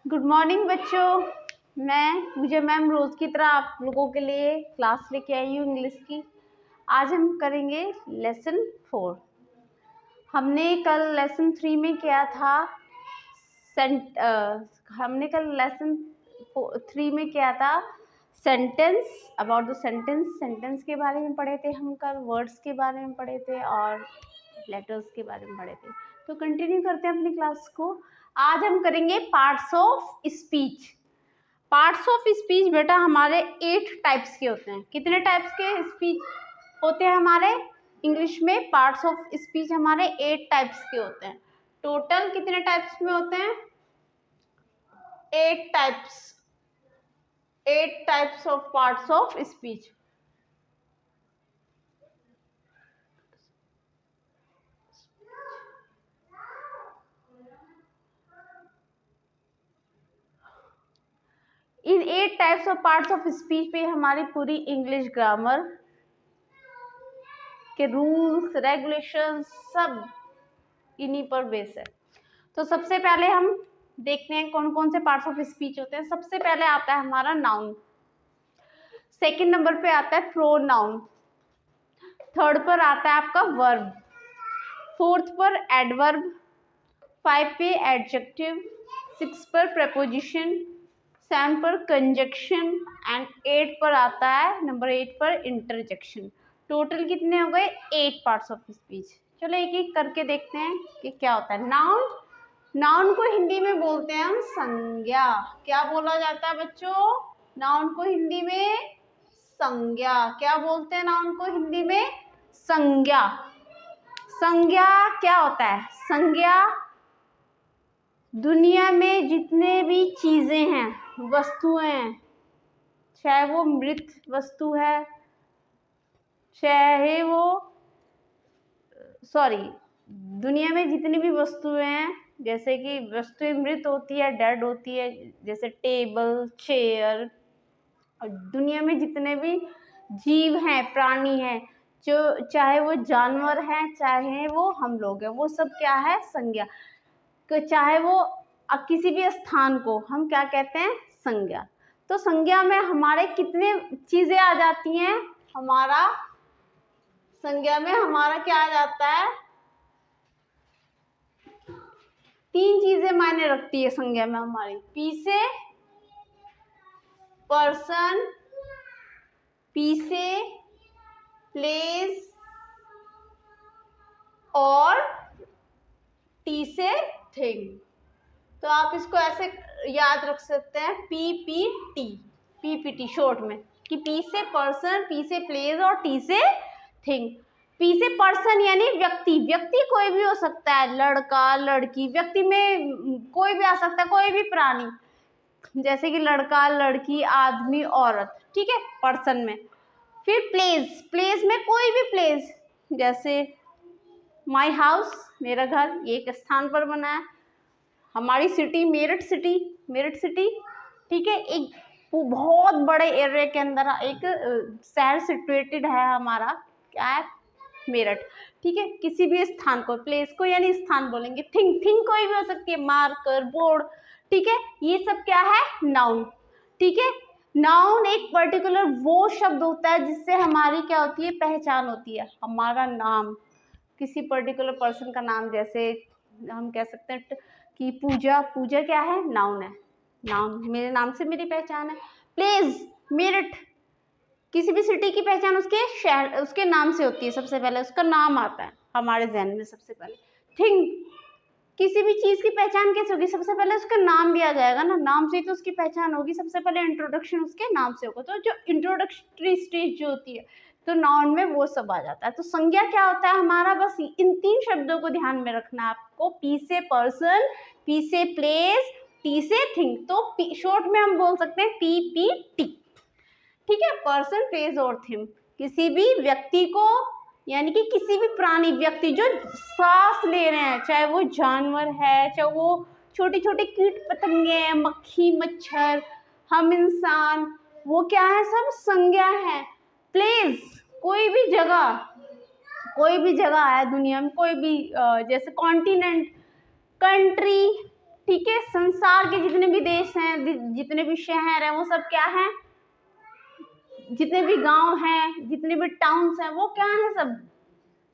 Good morning बच्चों। मैं पूजा ma'am रोज़ की तरह आप लोगों के लिए क्लास लेके आई हूँ इंग्लिश की। आज हम करेंगे लेसन 4। हमने कल लेसन 3 में किया था सेंटेंस अबाउट द सेंटेंस के बारे में पढ़े थे। हम कल वर्ड्स के बारे में पढ़े थे और लेटर्स के बारे में पढ़े थे। तो कंटिन्यू करते हैं अपनी क्लास को। आज हम करेंगे parts of speech. Parts of speech बेटा हमारे 8 टाइप्स के होते हैं। कितने टाइप्स के स्पीच होते हैं हमारे इंग्लिश में? पार्ट्स ऑफ स्पीच हमारे 8 टाइप्स के होते हैं। टोटल कितने टाइप्स में होते हैं? 8 types of parts of speech. In 8 types of parts of speech पे हमारी पूरी इंग्लिश ग्रामर के रूल्स रेगुलेशन सब इन्हीं पर बेस है। तो सबसे पहले हम देखते हैं कौन कौन से पार्ट्स ऑफ स्पीच होते हैं। सबसे पहले आता है हमारा नाउन, सेकंड नंबर पे आता है प्रोनाउन, थर्ड पर आता है आपका वर्ब, फोर्थ पर एडवर्ब, 5 पे एडजेक्टिव, 6 पर प्रेपोजिशन, 7 पर कंजक्शन एंड 8 पर आता है नंबर 8 पर इंटरजेक्शन। टोटल कितने हो गए? 8 पार्ट्स ऑफ स्पीच। चलो एक एक करके देखते हैं कि क्या होता है। नाउन को हिंदी में बोलते हैं हम संज्ञा। क्या बोला जाता है बच्चों? नाउन को हिंदी में संज्ञा। क्या बोलते हैं नाउन को हिंदी में? संज्ञा। संज्ञा क्या होता है? संज्ञा दुनिया में जितने भी चीजें हैं, वस्तुएं हैं, चाहे वो मृत वस्तु है, चाहे वो दुनिया में जितनी भी वस्तुएं हैं, जैसे कि वस्तुएं मृत होती है, डेड होती है, जैसे टेबल, चेयर, और दुनिया में जितने भी जीव हैं, प्राणी हैं, जो चाहे वो जानवर हैं, चाहे वो हम लोग हैं, वो सब क्या है? संज्ञा। चाहे वो किसी भी स्थान को हम क्या कहते हैं? संज्ञा। तो संज्ञा में हमारे कितने चीजें आ जाती हैं? संज्ञा में हमारा क्या आ जाता है? 3 चीजें मायने रखती है संज्ञा में हमारी। पी से पर्सन, पी से प्लेस और टी से थिंग। तो आप इसको ऐसे याद रख सकते हैं, पीपीटी शॉर्ट में, कि पी से पर्सन, पी से प्लेस और टी से थिंग। पी से पर्सन यानी व्यक्ति कोई भी हो सकता है, लड़का लड़की, व्यक्ति में कोई भी आ सकता है, कोई भी प्राणी, जैसे कि लड़का लड़की आदमी औरत, ठीक है, पर्सन में। फिर प्लेस में कोई भी प्लेस, जैसे माई हाउस, मेरा घर, ये एक स्थान पर बना है। हमारी सिटी मेरठ सिटी, ठीक है, एक बहुत बड़े एरिया के अंदर एक शहर सिचुएटेड है हमारा, क्या है? मेरठ, ठीक है। किसी भी स्थान को, प्लेस को यानी स्थान बोलेंगे। थिंग कोई भी हो सकती है, मार्कर, बोर्ड, ठीक है, ये सब क्या है? नाउन, ठीक है। नाउन एक पर्टिकुलर वो शब्द होता है जिससे हमारी क्या होती है? पहचान होती है। हमारा नाम, किसी पर्टिकुलर पर्सन का नाम, जैसे हम कह सकते हैं कि पूजा क्या है? नाउन है। नाउन, मेरे नाम से मेरी पहचान है। प्लेस, मेरठ, किसी भी सिटी की पहचान उसके शहर, उसके नाम से होती है। सबसे पहले उसका नाम आता है हमारे ज़हन में सबसे पहले। थिंग, किसी भी चीज़ की पहचान कैसे होगी? सबसे पहले उसका नाम भी आ जाएगा ना, नाम से ही तो उसकी पहचान होगी। सबसे पहले इंट्रोडक्शन उसके नाम से होगा। तो जो इंट्रोडक्टरी स्टेज जो होती है, तो नाउन में वो सब आ जाता है। तो संज्ञा क्या होता है हमारा? बस इन 3 शब्दों को ध्यान में रखना है आपको। पी से पर्सन, पी से प्लेस, टी से थिंग। तो शॉर्ट में हम बोल सकते हैं पीपीटी, ठीक है। पर्सन, प्लेस और थिंग, किसी भी व्यक्ति को, यानी कि किसी भी प्राणी, व्यक्ति जो सांस ले रहे हैं, चाहे वो जानवर है, चाहे वो छोटी छोटी कीट पतंगे हैं, मक्खी मच्छर, हम इंसान, वो क्या है? सब संज्ञा है। प्लेस, कोई भी जगह है दुनिया में, कोई भी, जैसे कॉन्टिनेंट, कंट्री, ठीक है, संसार के जितने भी देश हैं, जितने भी शहर हैं, वो सब क्या हैं, जितने भी गांव हैं, जितने भी टाउन्स हैं, वो क्या है, सब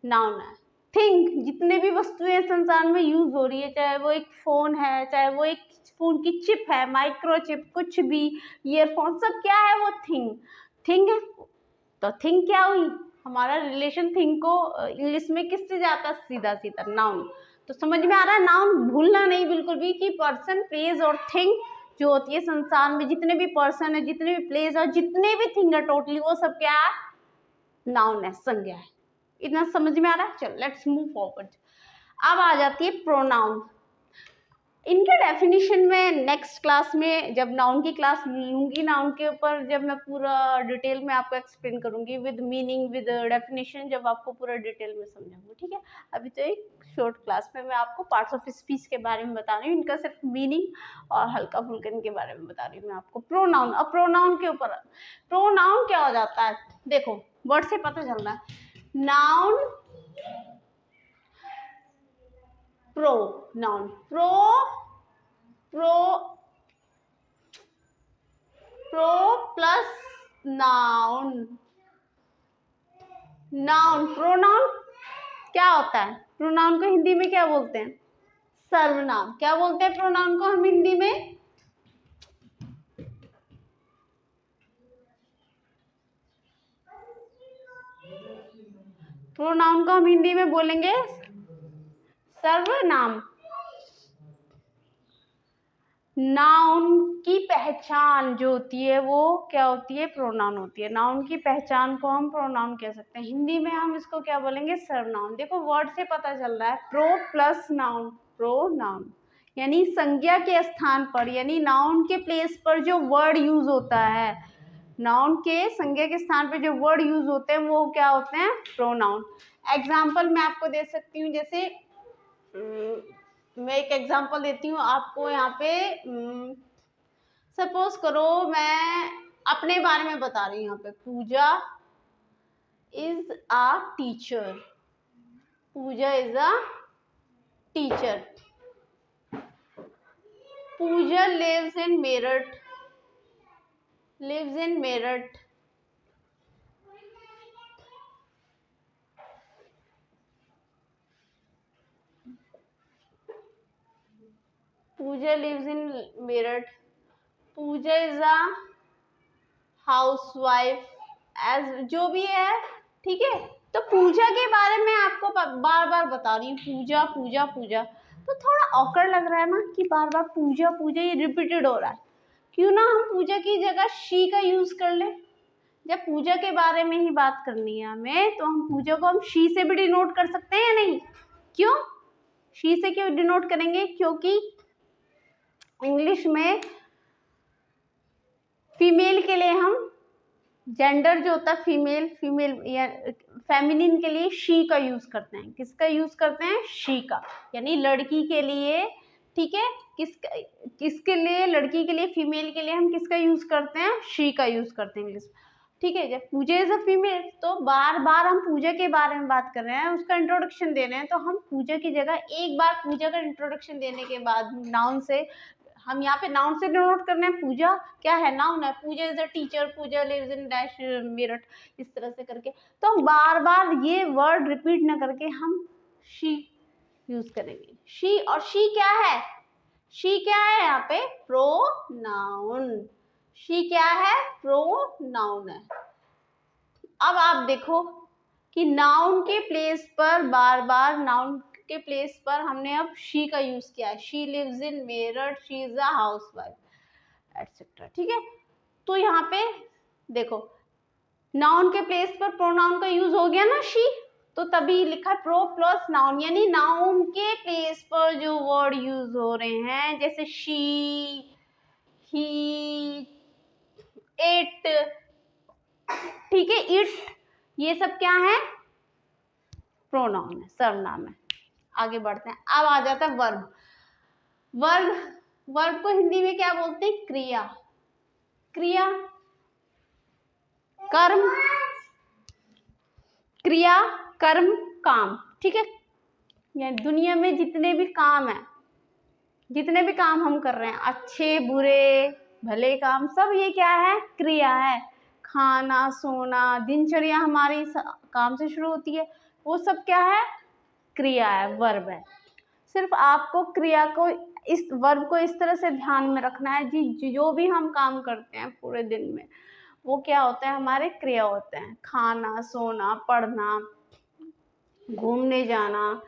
नाउन है। थिंक, जितने भी वस्तुएं संसार में यूज हो रही है, चाहे वो एक फोन है, चाहे वो एक फोन की चिप है, माइक्रोचिप, कुछ भी, ईयरफोन, सब क्या है, वो थिंग है। तो थिंग क्या हुई, हमारा रिलेशन थिंग को इंग्लिश में किससे जाता है, सीधा सीधा नाउन। तो समझ में आ रहा है, नाउन भूलना नहीं बिल्कुल भी कि पर्सन, प्लेस और थिंग जो होती है संसार में, जितने भी पर्सन है, जितने भी प्लेस और जितने भी थिंग है, टोटली वो सब क्या है, नाउन है, संज्ञा है। इतना समझ में आ रहा है। चलो लेट्स मूव फॉरवर्ड। अब आ जाती है प्रोनाउन। इनके डेफिनेशन में नेक्स्ट क्लास में जब नाउन की क्लास लूंगी, नाउन के ऊपर जब मैं पूरा डिटेल में आपको एक्सप्लेन करूंगी विद मीनिंग, विद डेफिनेशन, जब आपको पूरा डिटेल में समझाऊंगी, ठीक है। अभी तो एक शॉर्ट क्लास में मैं आपको पार्ट्स ऑफ स्पीच के बारे में बता रही हूँ, इनका सिर्फ मीनिंग और हल्का फुल्का इनके बारे में बता रही हूँ मैं आपको। प्रोनाउन, अब प्रोनाउन के ऊपर, प्रोनाउन क्या हो जाता है, देखो वर्ड से पता चल रहा है। Noun, pronoun, pro plus noun, noun, pronoun क्या होता है, प्रोनाउन को हिंदी में क्या बोलते हैं, सर्वनाम। क्या बोलते हैं प्रोनाउन को हम हिंदी में, प्रोनाउन को हम हिंदी में बोलेंगे सर्वनाम। नाउन की पहचान जो होती है वो क्या होती है, प्रोनाउन होती है। नाउन की पहचान को हम प्रोनाउन कह सकते हैं, हिंदी में हम इसको क्या बोलेंगे, सर्वनाम। देखो वर्ड से पता चल रहा है, प्रो प्लस नाउन, प्रोनाउन यानी संज्ञा के स्थान पर, यानी नाउन के प्लेस पर जो वर्ड यूज होता है, नाउन के संज्ञा के स्थान पर जो वर्ड यूज होते हैं वो क्या होते हैं, प्रोनाउन। एग्जाम्पल मैं आपको दे सकती हूँ, जैसे मैं एक एग्जांपल देती हूँ आपको यहाँ पे। सपोज करो मैं अपने बारे में बता रही हूँ, यहाँ पे Puja is a teacher, Puja is a teacher, Puja lives in Meerut, lives in Meerut, Puja lives in Meerut, Puja is a housewife, as जो भी है, ठीक है। तो पूजा के बारे में आपको बार बार बता रही हूँ, पूजा पूजा पूजा, तो थोड़ा ऑकवर्ड लग रहा है ना कि बार बार पूजा पूजा, ये रिपीटेड हो रहा है। क्यों ना हम पूजा की जगह शी का यूज कर ले। जब पूजा के बारे में ही बात करनी है हमें, तो हम पूजा को हम शी से भी डिनोट कर सकते हैं या नहीं, क्यों, शी से क्यों डिनोट करेंगे, क्योंकि इंग्लिश में फीमेल के लिए हम जेंडर जो होता है फीमेल या फेमिनिन के लिए शी का यूज करते हैं। किसका यूज करते हैं, शी का, यानी लड़की के लिए, ठीक है। किसके लिए, लड़की के लिए, फीमेल के लिए हम किसका यूज करते हैं, शी का यूज करते हैं इंग्लिश, ठीक है। जब पूजा इज अ फीमेल, तो बार बार हम पूजा के बारे में बात कर रहे हैं, उसका इंट्रोडक्शन दे रहे हैं, तो हम पूजा की जगह एक बार पूजा का इंट्रोडक्शन देने के बाद नाउन से, हम यहाँ पे नाउन से डिनोट करना है, पूजा क्या है, नाउन है, Puja is a teacher, Puja lives in dash Meerut, इस तरह से करके। तो बार बार ये वर्ड रिपीट ना करके हम शी यूज करेंगे। शी, और शी क्या है, शी क्या है यहाँ पे, प्रोनाउन, शी क्या है, प्रोनाउन है। अब आप देखो कि नाउन के प्लेस पर बार बार, नाउन के प्लेस पर हमने अब शी का यूज किया है, she lives in Meerut, she is a housewife etcetera, ठीक है। तो यहाँ पे देखो नाउन के प्लेस पर प्रोनाउन का यूज हो गया ना शी, तो तभी लिखा है प्रो प्लस नाउन, यानी नाउन के प्लेस पर जो वर्ड यूज हो रहे हैं, जैसे शी, ही, इट, ठीक है, इट, ये सब क्या है, प्रोनाउन है, सर्वनाम है। आगे बढ़ते हैं। अब आ जाता है वर्ब। वर्ब को हिंदी में क्या बोलते हैं, क्रिया, क्रिया, कर्म, क्रिया, कर्म, काम, ठीक है। दुनिया में जितने भी काम है, जितने भी काम हम कर रहे हैं, अच्छे बुरे भले काम, सब ये क्या है, क्रिया है। खाना सोना, दिनचर्या हमारी काम से शुरू होती है, वो सब क्या है, क्रिया है, वर्ब है। सिर्फ आपको क्रिया को, इस वर्ब को इस तरह से ध्यान में रखना है जी, जो भी हम काम करते हैं पूरे दिन में वो क्या होता है, हमारे क्रिया होते हैं। खाना सोना पढ़ना घूमने जाना,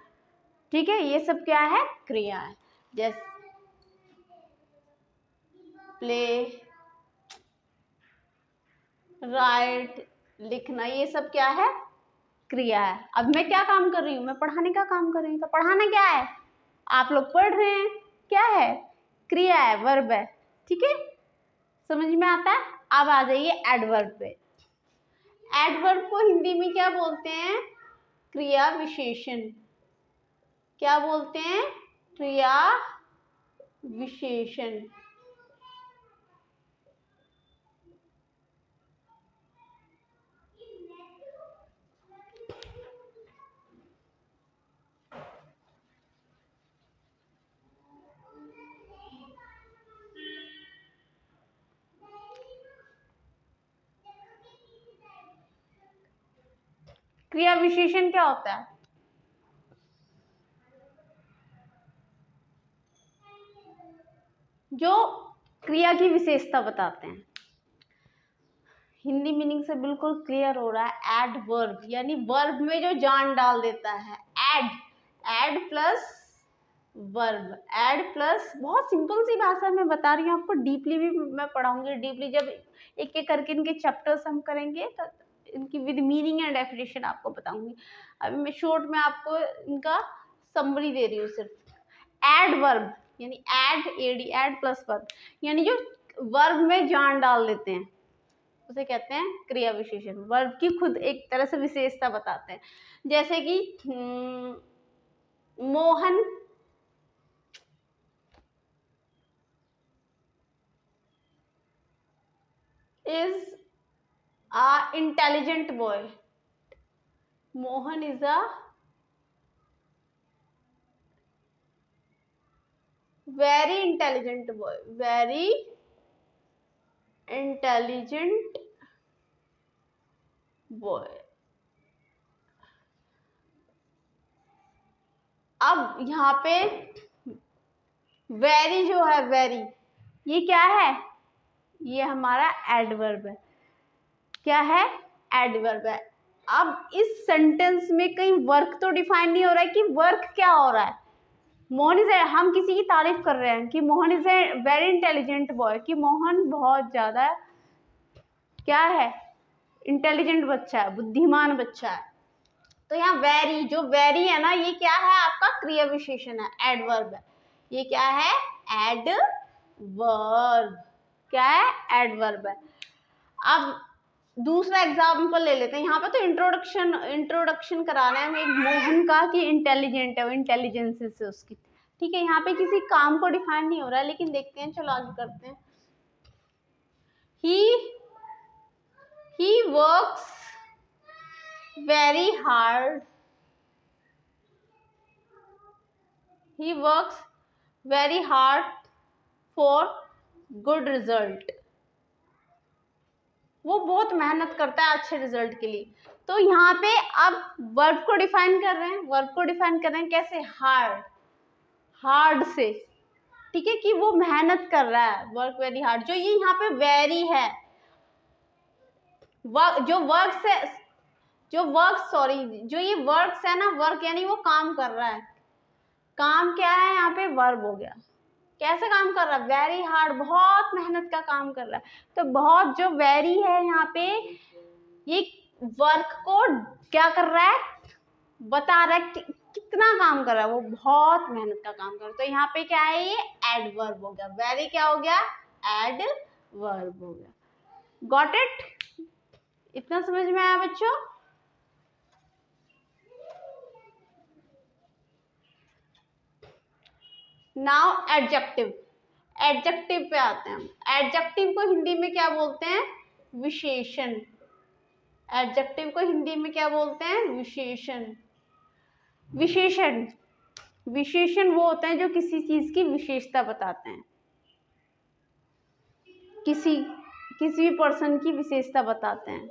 ठीक है, ये सब क्या है, क्रिया है। जैसे प्ले, राइट, लिखना, ये सब क्या है, क्रिया है। अब मैं क्या काम कर रही हूँ, मैं पढ़ाने का काम कर रही हूँ, तो पढ़ाना क्या है, आप लोग पढ़ रहे हैं, क्या है, क्रिया है, वर्ब है। ठीक है, समझ में आता है। अब आ जाइए एडवर्ब पे। एडवर्ब को हिंदी में क्या बोलते हैं, क्रिया विशेषण। क्या बोलते हैं, क्रिया विशेषण। क्रिया विशेषण क्या होता है, जो क्रिया की विशेषता बताते हैं। हिंदी मीनिंग से बिल्कुल क्लियर हो रहा है। एडवर्ब यानी वर्ब में जो जान डाल देता है। Ed, ed plus verb, ed plus, बहुत सिंपल सी भाषा में बता रही हूँ आपको, डीपली भी मैं पढ़ाऊंगी। डीपली जब एक एक करके इनके चैप्टर्स हम करेंगे तो इनकी विद मीनिंग एंड डेफिनेशन आपको बताऊंगी। अभी मैं शॉर्ट में आपको इनका समरी दे रही हूँ सिर्फ। एड वर्ब यानी ed, ed, ed plus verb, यानी जो वर्ब में जान डाल देते हैं उसे कहते हैं क्रिया विशेषण। वर्ब की खुद एक तरह से विशेषता बताते हैं। जैसे कि Mohan is a intelligent boy. Mohan is a very intelligent boy. Very intelligent boy. अब यहाँ पे वेरी जो है, वेरी, ये क्या है, ये हमारा एडवर्ब है। क्या है, एडवर्ब है। अब इस सेंटेंस में कहीं वर्क तो डिफाइन नहीं हो रहा है कि वर्क क्या हो रहा है। मोहन इज, हम किसी की तारीफ कर रहे हैं कि Mohan is a very intelligent boy, कि मोहन बहुत ज्यादा क्या है, इंटेलिजेंट बच्चा है, बुद्धिमान बच्चा है। तो यहाँ वेरी, जो वेरी है ना, ये क्या है, आपका क्रिया विशेषण है, एडवर्ब है। ये क्या है, एडवर्ब। क्या है, एडवर्ब है। अब दूसरा एग्जाम्पल ले लेते हैं। यहाँ पे तो इंट्रोडक्शन कराना है हमें मोहन का कि इंटेलिजेंट है, वो इंटेलिजेंस से उसकी, ठीक है। यहाँ पे किसी काम को डिफाइन नहीं हो रहा है, लेकिन देखते हैं, चलो आगे करते हैं। he works very hard. He works very hard for good result. वो बहुत मेहनत करता है अच्छे रिजल्ट के लिए। तो यहाँ पे अब वर्ब को डिफाइन कर रहे हैं। वर्ब को डिफाइन कर रहे हैं कैसे, हार्ड, हार्ड से, ठीक है, कि वो मेहनत कर रहा है, वर्क वेरी हार्ड। जो ये यहाँ पे वेरी है, जो ये वर्क्स है ना, वर्क यानी वो काम कर रहा है। काम क्या है, यहाँ पे वर्ब हो गया। कैसे काम कर रहा है, वेरी हार्ड, बहुत मेहनत का काम कर रहा है। तो बहुत जो वेरी है यहाँ पे, ये वर्क को क्या कर रहा है, बता रहा है कि कितना काम कर रहा है, वो बहुत मेहनत का काम कर रहा है। तो यहाँ पे क्या है, ये एडवर्ब हो गया। वेरी क्या हो गया, एडवर्ब हो गया। गॉट इट, इतना समझ में आया बच्चों। नाउ एडजेक्टिव, एडजेक्टिव पे आते हैं हम। एडजेक्टिव को हिंदी में क्या बोलते हैं, विशेषण। एडजेक्टिव को हिंदी में क्या बोलते हैं, विशेषण। विशेषण विशेषण वो होते हैं जो किसी चीज की विशेषता बताते हैं, किसी भी पर्सन की विशेषता बताते हैं,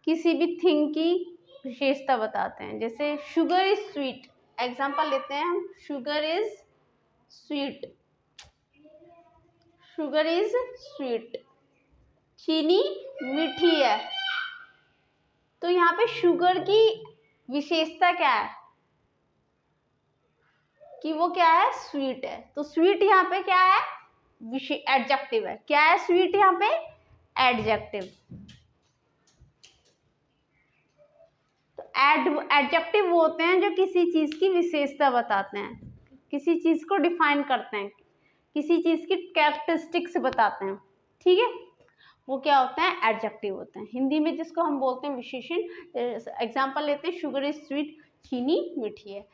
किसी भी थिंग की विशेषता बताते हैं। जैसे शुगर इज स्वीट, एग्जांपल लेते हैं हम, sugar is sweet, sugar is sweet, चीनी मीठी है। तो यहाँ पे शुगर की विशेषता क्या है कि वो क्या है, स्वीट है। तो स्वीट यहाँ पे क्या है, एडजेक्टिव है। क्या है स्वीट यहाँ पे, एडजेक्टिव। तो एडजेक्टिव वो होते हैं जो किसी चीज की विशेषता बताते हैं, किसी चीज को डिफाइन करते हैं, किसी चीज की कैरेक्टरिस्टिक्स बताते हैं, ठीक है। वो क्या होते हैं, एडजेक्टिव होते हैं। हिंदी में जिसको हम बोलते हैं विशेषण। एग्जांपल लेते हैं, शुगर इज स्वीट, चीनी मीठी है।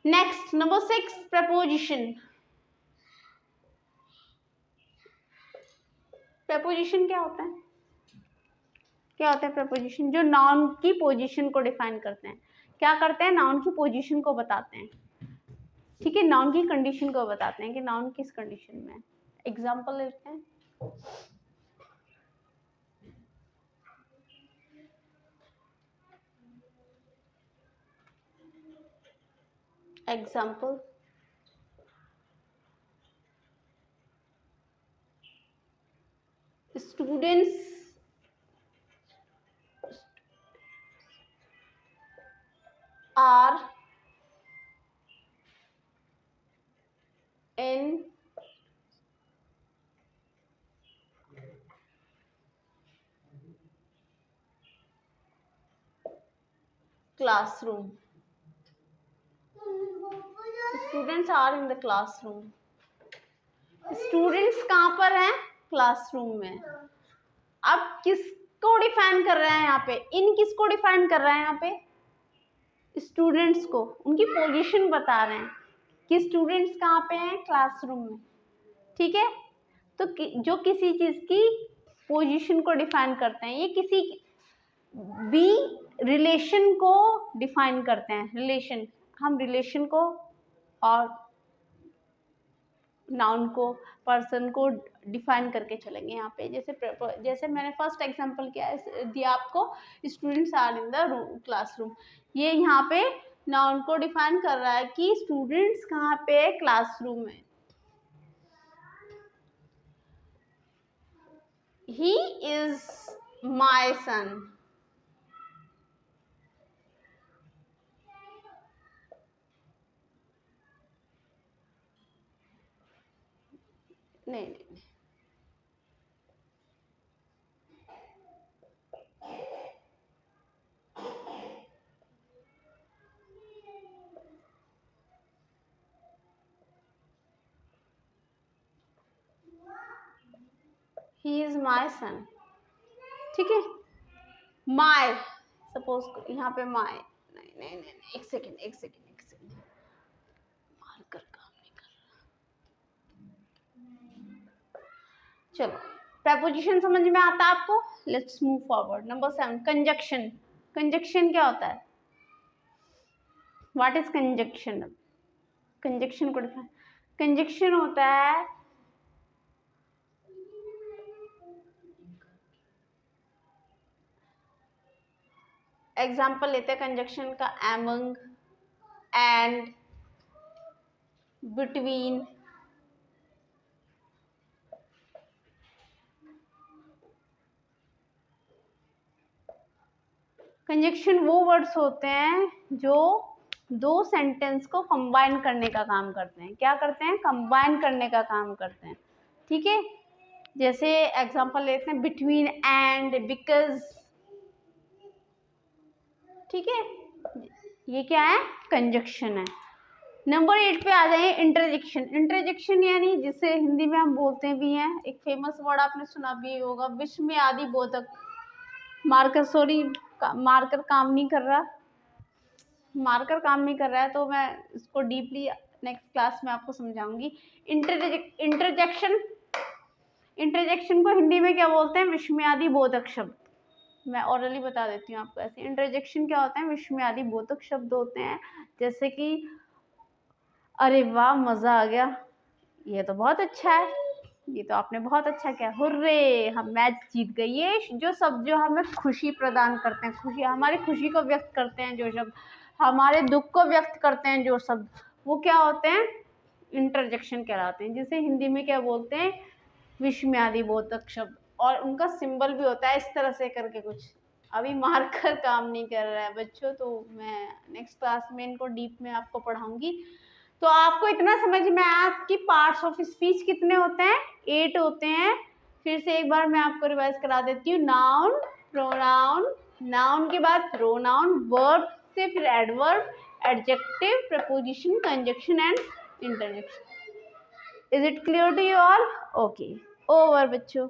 Next number 6, preposition. प्रपोजिशन क्या होता है, क्या होता है प्रपोजिशन? जो नाउन की पोजीशन को डिफाइन करते हैं। क्या करते हैं, नाउन की पोजीशन को बताते हैं, ठीक है, नाउन की कंडीशन को बताते हैं कि नाउन किस कंडीशन में है। एग्जांपल लेते हैं, example, students are in classroom, students are in the classroom. Students कहाँ पर हैं, क्लासरूम में। अब किसको डिफाइन कर रहा है यहाँ पे, इन किसको डिफाइन कर रहा है यहाँ पे, स्टूडेंट्स को, उनकी पोजीशन बता रहे हैं कि स्टूडेंट्स कहाँ पे हैं, क्लासरूम में, ठीक है। तो जो किसी चीज की पोजीशन को डिफाइन करते हैं, ये किसी भी रिलेशन को डिफाइन करते हैं। रिलेशन, हम रिलेशन को और नाउन को, पर्सन को डिफाइन करके चलेंगे यहाँ पे। जैसे मैंने फर्स्ट एग्जांपल दिया आपको, students are in the classroom. ये यहाँ पे नाउन को डिफाइन कर रहा है कि स्टूडेंट्स कहाँ पे, क्लासरूम में। ही इज माई सन, नहीं, ही इज माई सन, ठीक है। माई, सपोज यहाँ पे माई, नहीं, एक सेकेंड, मार्कर काम नहीं कर रहा। चलो, प्रपोजिशन समझ में आता है आपको। Let's move forward. Number 7, conjunction. Conjunction क्या होता है, व्हाट इज कंजक्शन? कंजक्शन को डिफाइन, कंजक्शन होता है, एग्जाम्पल लेते हैं कंजक्शन का, एमंग, एंड, बिटवीन। कंजक्शन वो वर्ड्स होते हैं जो दो सेंटेंस को कंबाइन करने का काम करते हैं। क्या करते हैं, कंबाइन करने का काम करते हैं, ठीक है। जैसे एग्जांपल लेते हैं, बिटवीन एंड, बिकॉज, ठीक है, ये क्या है, कंजक्शन है। नंबर 8 पे आ जाइए, इंटरजेक्शन। इंटरजेक्शन यानी जिसे हिंदी में हम बोलते भी हैं, एक फेमस वर्ड आपने सुना भी होगा, विस्मयादि बोधक। मार्कर काम नहीं कर रहा, तो मैं इसको डीपली नेक्स्ट क्लास में आपको समझाऊंगी। इंटरजेक्शन को हिंदी में क्या बोलते हैं, विस्मयादि बोधक शब्द, मैं ऑरली बता देती हूँ आपको। ऐसे इंटरजेक्शन क्या होता है, विस्मयादि बोधक शब्द होते हैं, जैसे कि अरे वाह मजा आ गया, ये तो बहुत अच्छा है, ये तो आपने बहुत अच्छा किया, हुर्रे हम मैच जीत गए। ये जो शब्द जो हमें खुशी प्रदान करते हैं, खुशी, हमारी खुशी को व्यक्त करते हैं जो शब्द, हमारे दुख को व्यक्त करते हैं जो शब्द, वो क्या होते हैं, इंटरजेक्शन कहलाते हैं, जिसे हिंदी में क्या बोलते हैं, विस्मयादि बोधक शब्द। और उनका सिंबल भी होता है इस तरह से करके कुछ। अभी मार्कर काम नहीं कर रहा है बच्चों, तो मैं नेक्स्ट क्लास में इनको डीप में आपको पढ़ाऊंगी। तो आपको इतना समझ में आया कि पार्ट्स ऑफ स्पीच कितने होते हैं, 8 होते हैं। फिर से एक बार मैं आपको रिवाइज करा देती हूँ। नाउन, प्रोनाउन, नाउन के बाद प्रोनाउन, वर्ब से फिर adverb, adjective, preposition, conjunction and interjection. Is it clear to you all? Okay, over बच्चों।